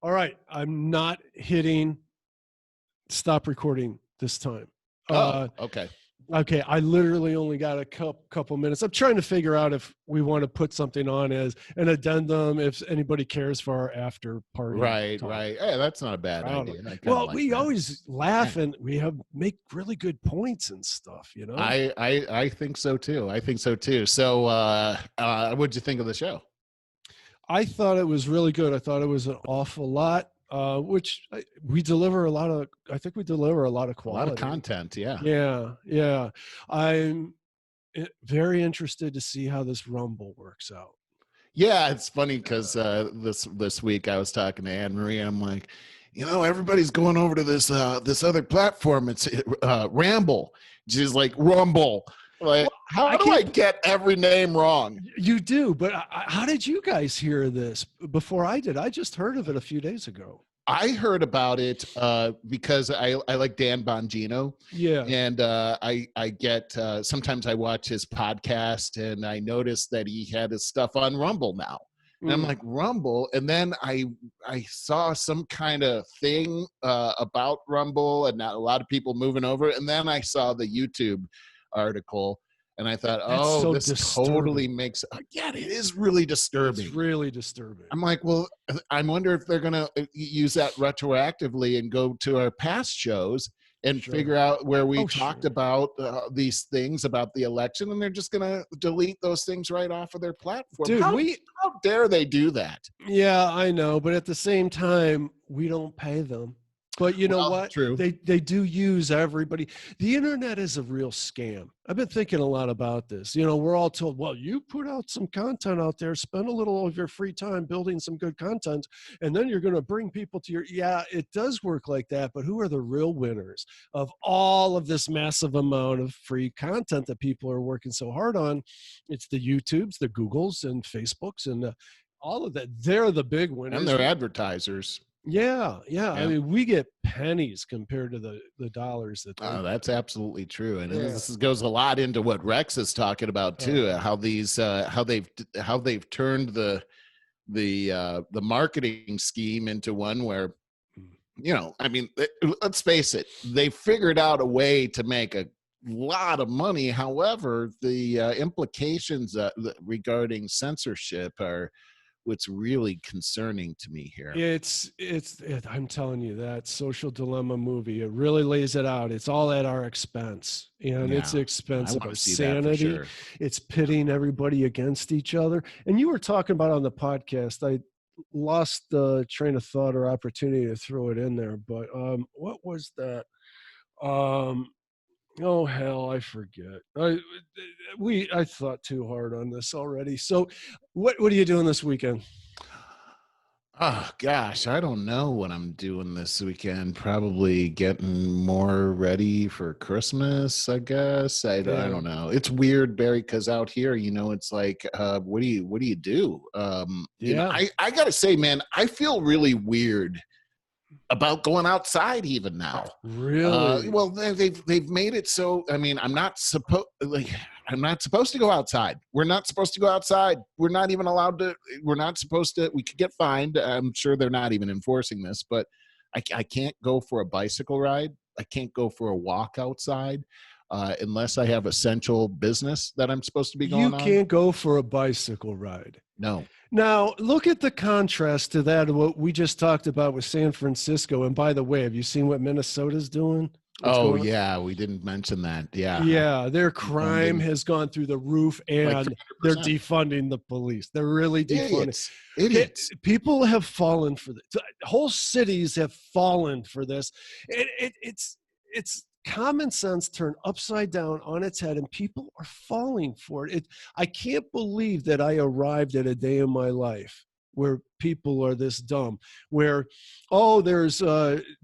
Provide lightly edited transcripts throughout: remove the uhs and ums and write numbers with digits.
All right. I'm not hitting stop recording this time. Okay. Okay. I literally only got a couple minutes. I'm trying to figure out if we want to put something on as an addendum, if anybody cares for our after party. Right. talk. Hey, that's not a bad idea. Well, we always laugh and we make really good points and stuff, you know? I think so too. So, what'd you think of the show? I thought it was really good. I thought it was an awful lot, we deliver a lot of, I think we deliver a lot of quality. A lot of content, yeah. Yeah. I'm very interested to see how this Rumble works out. Yeah, it's funny because this week I was talking to Anne Marie and I'm like, everybody's going over to this other platform. It's Ramble. She's like, Rumble. Like, how do I get every name wrong? You do, but how did you guys hear this before I did? I just heard of it a few days ago. I heard about it because I like Dan Bongino. Yeah. And I get sometimes I watch his podcast and I noticed that he had his stuff on Rumble now. And I'm like, Rumble? And then I saw some kind of thing about Rumble and not a lot of people moving over. And then I saw the YouTube article and I thought, this disturbing. Totally makes it is really disturbing. It's really disturbing. I'm like, well, I wonder if they're gonna use that retroactively and go to our past shows and figure out where we talked about these things about the election, and they're just gonna delete those things right off of their platform. Dude, how dare they do that? Yeah, I know, but at the same time, we don't pay them. But you know what? True. They do use everybody. The internet is a real scam. I've been thinking a lot about this. We're all told, well, you put out some content out there, spend a little of your free time building some good content, and then you're going to bring people to yeah, it does work like that. But who are the real winners of all of this massive amount of free content that people are working so hard on? It's the YouTubes, the Googles, and Facebooks, and all of that. They're the big winners. And they're advertisers. Yeah. I mean, we get pennies compared to the dollars that. That's absolutely true, and this goes a lot into what Rex is talking about too. How these how they've turned the marketing scheme into one where, I mean, let's face it, they figured out a way to make a lot of money. However, the implications regarding censorship are what's really concerning to me here. I'm telling you, that Social Dilemma movie, it really lays it out. It's all at our expense, and it's expensive of sanity. Sure. It's pitting everybody against each other. And you were talking about on the podcast, I lost the train of thought or opportunity to throw it in there, but what was that? Oh hell, I forget. I thought too hard on this already. So what are you doing this weekend? Oh gosh, I don't know what I'm doing this weekend. Probably getting more ready for Christmas, I guess. I don't know. It's weird, Barry, because out here, it's like, what do you do? I gotta say, man, I feel really weird about going outside even now. Really? Well, they've made it so. I mean, I'm not supposed to go outside. We're not supposed to go outside. We're not even allowed to. We're not supposed to. We could get fined. I'm sure they're not even enforcing this, but I can't go for a bicycle ride. I can't go for a walk outside unless I have essential business that I'm supposed to be going on. You can't go for a bicycle ride. No. Now, look at the contrast to that, what we just talked about with San Francisco. And by the way, have you seen what Minnesota's doing? Yeah, we didn't mention that. Yeah, their crime has gone through the roof, and they're defunding the police. They're really defunding. Idiots. People have fallen for this. Whole cities have fallen for this. It's common sense turned upside down on its head, and people are falling for it. I can't believe that I arrived at a day in my life where people are this dumb, where, there's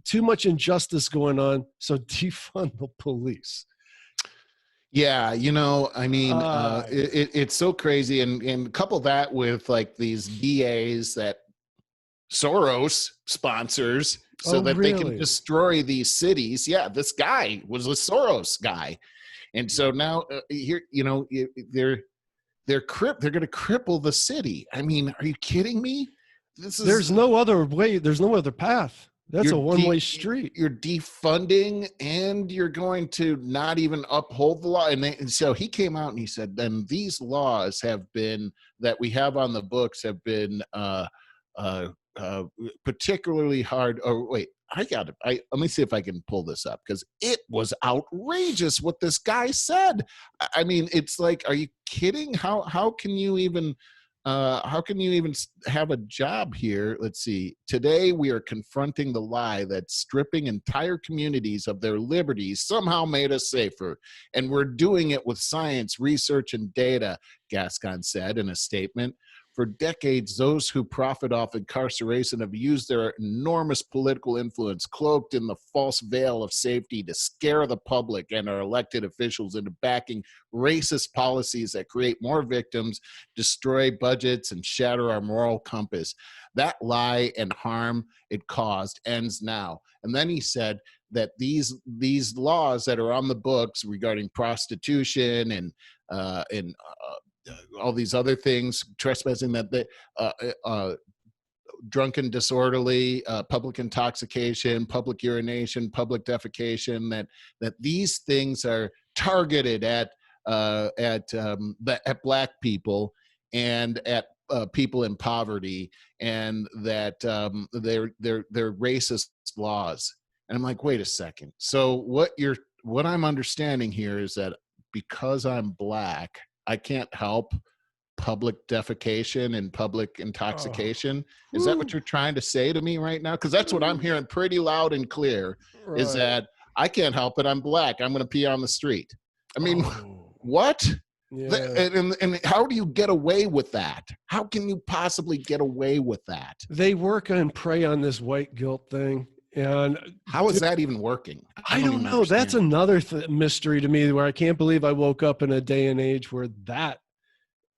too much injustice going on, so defund the police. Yeah, I mean, it's so crazy, and couple that with like these DAs that Soros sponsors so that they can destroy these cities. Yeah, this guy was a Soros guy. And so now here, they're going to cripple the city. I mean, are you kidding me? this There's is no other way. There's no other path. That's a one-way street. You're defunding, and you're going to not even uphold the law. And so he came out and he said, then these laws that we have on the books have been particularly hard. Oh, wait, let me see if I can pull this up, because it was outrageous what this guy said. I mean, it's like, are you kidding? How can you even have a job here? Let's see. Today, we are confronting the lie that stripping entire communities of their liberties somehow made us safer. And we're doing it with science, research, and data, Gascon said in a statement. For decades, those who profit off incarceration have used their enormous political influence, cloaked in the false veil of safety, to scare the public and our elected officials into backing racist policies that create more victims, destroy budgets, and shatter our moral compass. That lie and harm it caused ends now. And then he said that these laws that are on the books regarding prostitution and all these other things, trespassing, that they drunken disorderly, public intoxication, public urination, public defecation, that these things are targeted at Black people and at people in poverty, and that they're racist laws. And I'm like, wait a second. So what I'm understanding here is that because I'm Black, I can't help public defecation and public intoxication. Is that what you're trying to say to me right now? Because that's what I'm hearing pretty loud and clear, right. Is that I can't help it. I'm Black. I'm going to pee on the street. I mean, what? Yeah. And how do you get away with that? How can you possibly get away with that? They work and prey on this white guilt thing. And how is that even working? I don't know. That's another mystery to me, where I can't believe I woke up in a day and age where that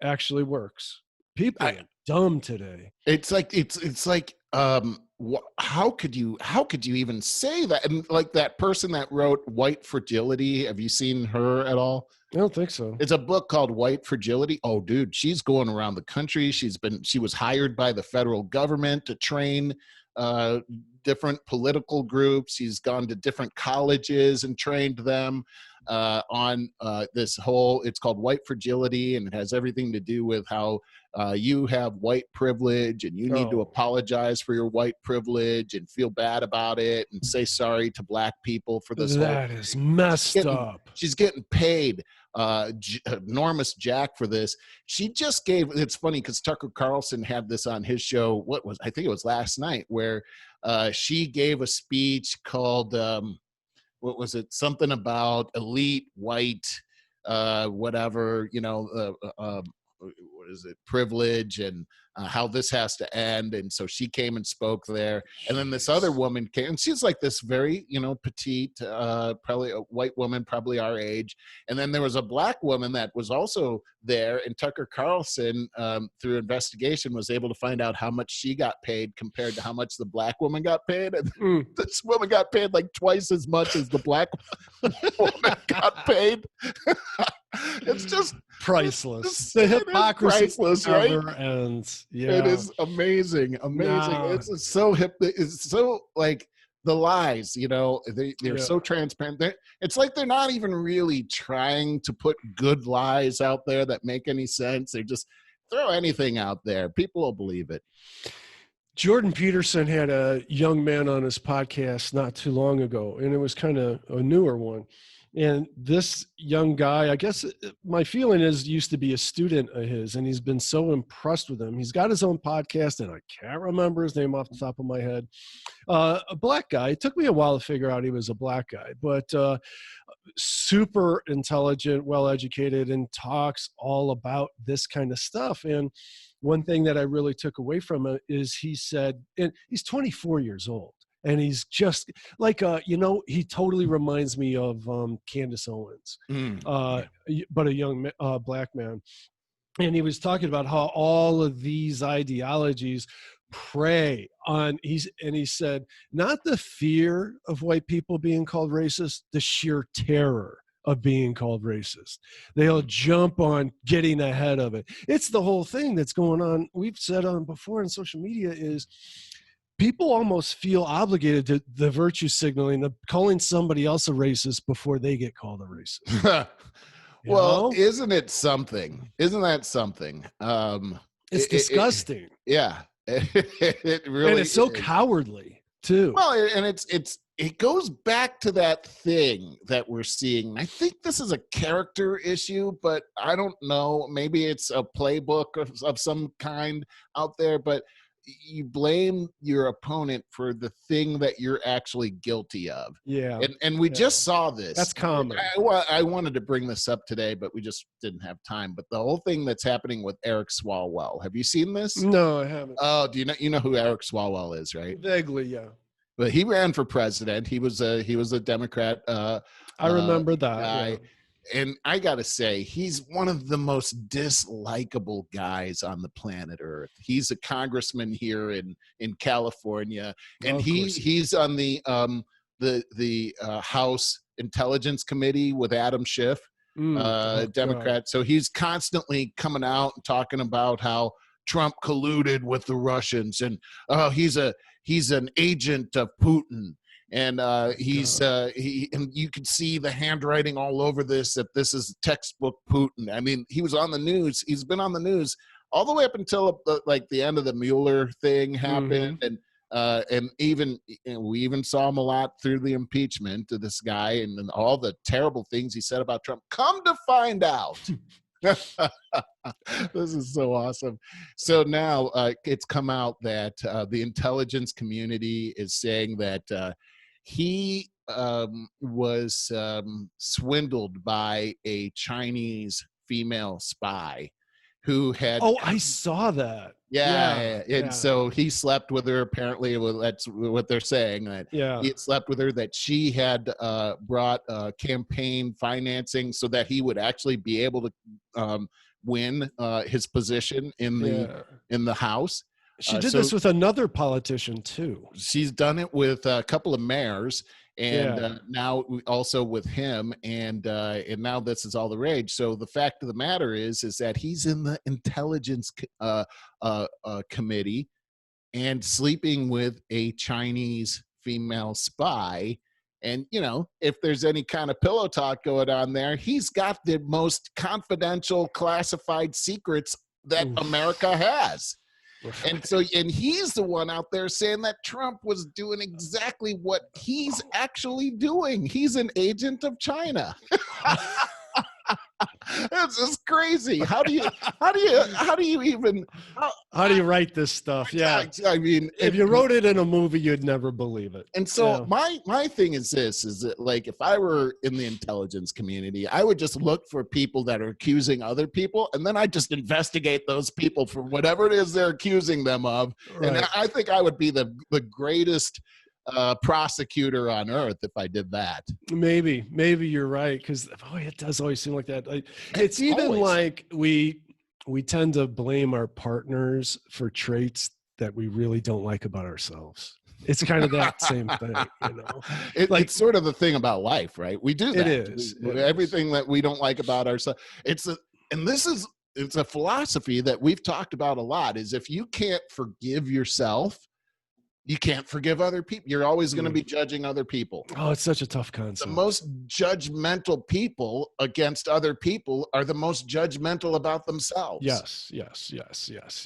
actually works. People are dumb today. It's like how could you even say that? And like that person that wrote White Fragility, have you seen her at all? I don't think so. It's a book called White Fragility. Oh, dude, she's going around the country. She was hired by the federal government to train different political groups. He's gone to different colleges and trained them on this whole, it's called White Fragility, and it has everything to do with how you have white privilege, and you need to apologize for your white privilege and feel bad about it and say sorry to Black people for this. That is messed up. She's getting paid enormous jack for this. She just gave, it's funny because Tucker Carlson had this on his show, I think it was last night, where she gave a speech called what was it, something about elite white whatever, what is it, privilege, and how this has to end. And so she came and spoke there. And then this other woman came, and she's like this very, petite, probably a white woman, probably our age. And then there was a Black woman that was also there, and Tucker Carlson, through investigation, was able to find out how much she got paid compared to how much the Black woman got paid. And this woman got paid like twice as much as the Black woman got paid. It's just priceless. The hypocrisy priceless, right? never ends. Yeah, it is amazing. No. It's so hip. It's so like the lies. They're so transparent. It's like they're not even really trying to put good lies out there that make any sense. They just throw anything out there. People will believe it. Jordan Peterson had a young man on his podcast not too long ago, and it was kind of a newer one. And this young guy, I guess my feeling is, used to be a student of his, and he's been so impressed with him. He's got his own podcast, and I can't remember his name off the top of my head. A Black guy. It took me a while to figure out he was a Black guy, but super intelligent, well-educated, and talks all about this kind of stuff. And one thing that I really took away from it is he said, and he's 24 years old. And he's just like, he totally reminds me of Candace Owens, but a young Black man. And he was talking about how all of these ideologies prey on, he said, not the fear of white people being called racist, the sheer terror of being called racist. They'll jump on getting ahead of it. It's the whole thing that's going on. We've said on before in social media is people almost feel obligated to the virtue signaling of calling somebody else a racist before they get called a racist. Well, isn't it something? Isn't that something? It's disgusting. Yeah. It really and it's so is. Cowardly too. Well, and it goes back to that thing that we're seeing. I think this is a character issue, but I don't know. Maybe it's a playbook of some kind out there, but you blame your opponent for the thing that you're actually guilty of. Yeah. And we just saw this. That's common. I wanted to bring this up today, but we just didn't have time. But the whole thing that's happening with Eric Swalwell. Have you seen this? No, I haven't. Oh, do you know who Eric Swalwell is, right? Vaguely, yeah. But he ran for president. He was a Democrat. I remember that guy. Yeah. And I gotta say, he's one of the most dislikable guys on the planet Earth. He's a congressman here in California, and he's on the House Intelligence Committee with Adam Schiff, Democrat. God. So he's constantly coming out and talking about how Trump colluded with the Russians, and he's an agent of Putin. And and you can see the handwriting all over this, that this is textbook Putin. I mean, he was on the news. He's been on the news all the way up until like the end of the Mueller thing happened. And we even saw him a lot through the impeachment of this guy and all the terrible things he said about Trump. Come to find out. This is so awesome. So now it's come out that the intelligence community is saying that he was swindled by a Chinese female spy who had. Oh, I saw that. Yeah. And so he slept with her. Apparently, that's what they're saying. That he had slept with her. That she had brought campaign financing so that he would actually be able to win his position in the House. She did this with another politician too. She's done it with a couple of mayors, and now also with him, and now this is all the rage. So the fact of the matter is that he's in the intelligence committee and sleeping with a Chinese female spy. And, if there's any kind of pillow talk going on there, he's got the most confidential classified secrets that America has. And he's the one out there saying that Trump was doing exactly what he's actually doing. He's an agent of China. It's just crazy. How do you write this stuff? Yeah. I mean, if you wrote it in a movie, you'd never believe it. And so my thing is this, is that like, if I were in the intelligence community, I would just look for people that are accusing other people. And then I just investigate those people for whatever it is they're accusing them of. Right. And I think I would be the greatest prosecutor on earth if I did that. Maybe you're right, because it does always seem like that. It's even always. Like we tend to blame our partners for traits that we really don't like about ourselves. It's kind of that same thing, it's sort of the thing about life, right? We do that. It is. Everything that we don't like about ourselves. It's a philosophy that we've talked about a lot, is if you can't forgive yourself, you can't forgive other people. You're always going to be judging other people. Oh, it's such a tough concept. The most judgmental people against other people are the most judgmental about themselves. Yes.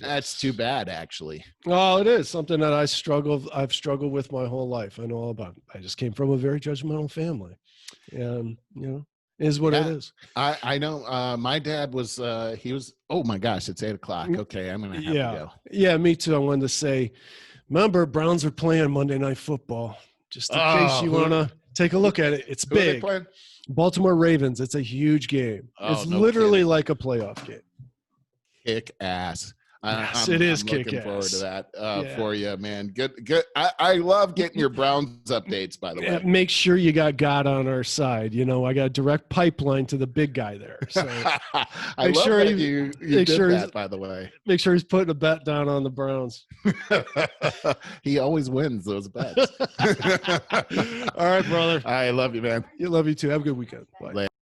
That's too bad, actually. Oh, it is something that I've struggled with my whole life. I know all about it. I just came from a very judgmental family, and is what it is. I know. My dad was. He was. Oh my gosh! It's 8:00. Okay, I'm gonna have to go. Yeah, me too. I wanted to say. Remember, Browns are playing Monday Night Football. Just in case you want to take a look at it. It's big. Baltimore Ravens. It's a huge game. It's literally like a playoff game. Kick ass. Yes, I'm kick looking ass. Forward to that for you, man. Good. I love getting your Browns updates, by the way. Make sure you got God on our side. I got a direct pipeline to the big guy there. So I love sure that you did that, by the way. Make sure he's putting a bet down on the Browns. He always wins those bets. All right, brother. I love you, man. You love you too. Have a good weekend. Bye. Later.